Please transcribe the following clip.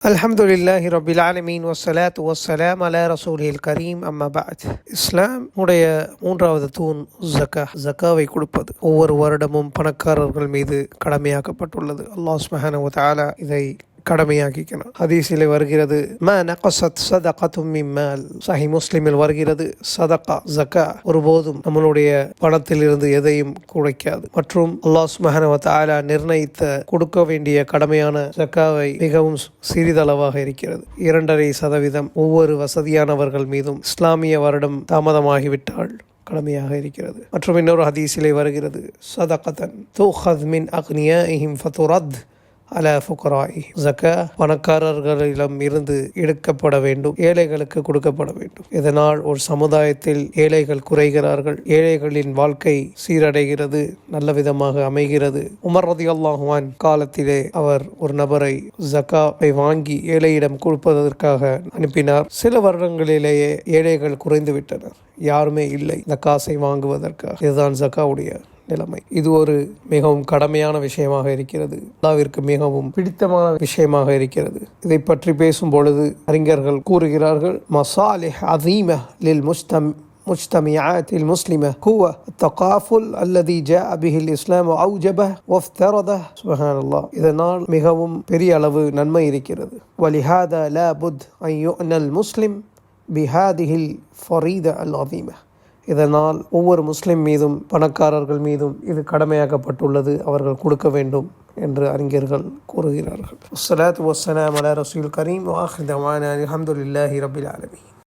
அல்ஹம்துலில்லாஹி ரபில் ஆலமீன் வஸ்ஸலாத்து வஸ்ஸலாம் அலா ரசூலில் கரீம் அம்மா பஅத். இஸ்லாம் உடைய மூன்றாவது தூண் ஜக்காவை கொடுப்பது ஒவ்வொரு வருடமும் பணக்காரர்கள் மீது கடமையாக்கப்பட்டுள்ளது. அல்லாஹ் சுப்ஹானஹு வ தஆலா இதை கடமையாக்கிக்கணும். ஹதீஸிலே வருகிறது, மா நகஸத் ஸதகத்தும் மின் மால். சஹீஹ் முஸ்லிமில் வருகிறது, சதகா ஜக்கா ஒருபோதும் நம்மளுடைய பணத்திலிருந்து எதையும் குறைக்காது. மற்றும் அல்லாஹ் சுப்ஹானஹு வ தஆலா நிர்ணயித்த கொடுக்க வேண்டிய கடமையான ஜக்காவை மிகவும் சிறிதளவாக இருக்கிறது. 2.5% ஒவ்வொரு வசதியானவர்கள் மீதும் இஸ்லாமிய வருடம் தாமதமாகிவிட்டால் கடமையாக இருக்கிறது. மற்றும் இன்னொரு ஹதீஸிலே வருகிறது, சதகத்தன் தூஹத் மின் அக்னியாஇஹிம் ஃபதுரத் அலா ஃபுகராஇ. ஜக்கா பணக்காரர்களிடம் இருந்து எடுக்கப்பட வேண்டும், ஏழைகளுக்கு கொடுக்கப்பட வேண்டும். இதனால் ஒரு சமுதாயத்தில் ஏழைகள் குறைகிறார்கள், ஏழைகளின் வாழ்க்கை சீரடைகிறது, நல்ல விதமாக அமைகிறது. உமர் ரலியல்லாஹு அன்ஹு காலத்திலே அவர் ஒரு நபரை ஜக்காவை வாங்கி ஏழையிடம் கொடுப்பதற்காக அனுப்பினார். சில வருடங்களிலேயே ஏழைகள் குறைந்து விட்டனர், யாருமே இல்லை இந்த காசை வாங்குவதற்காக. இதுதான் ஜக்காவுடைய நிலைமை. இது ஒரு மிகவும் கடமையான விஷயமாக இருக்கிறது, அல்லாஹ்விற்கு மிகவும் பிடித்தமான விஷயமாக இருக்கிறது. இதை பற்றி பேசும் பொழுது அறிஞர்கள் கூறுகிறார்கள், மசாலிஹ் அதீம லில் مجتمعات المسلمة هو التقافل الذي جاء به الإسلام وأوجبه وافترضه. سبحان الله. இதனால் மிகவும் பெரிய அளவு நன்மை இருக்கிறது. ولهذا لا بد أن يؤنى المسلم بهذه الفريضة العظيمة. இதனால் ஒவ்வொரு முஸ்லிம் மீதும் பணக்காரர்கள் மீதும் இது கடமையாக்கப்பட்டுள்ளது, அவர்கள் கொடுக்க வேண்டும் என்று அறிஞர்கள் கூறுகிறார்கள். அஸ்ஸலாத்து வஸ்ஸலாமு அலா ரசூலில் கரீம் வ ஆখির தஅவானா அல்ஹம்துலில்லாஹி ரப்பில் ஆலமீன்.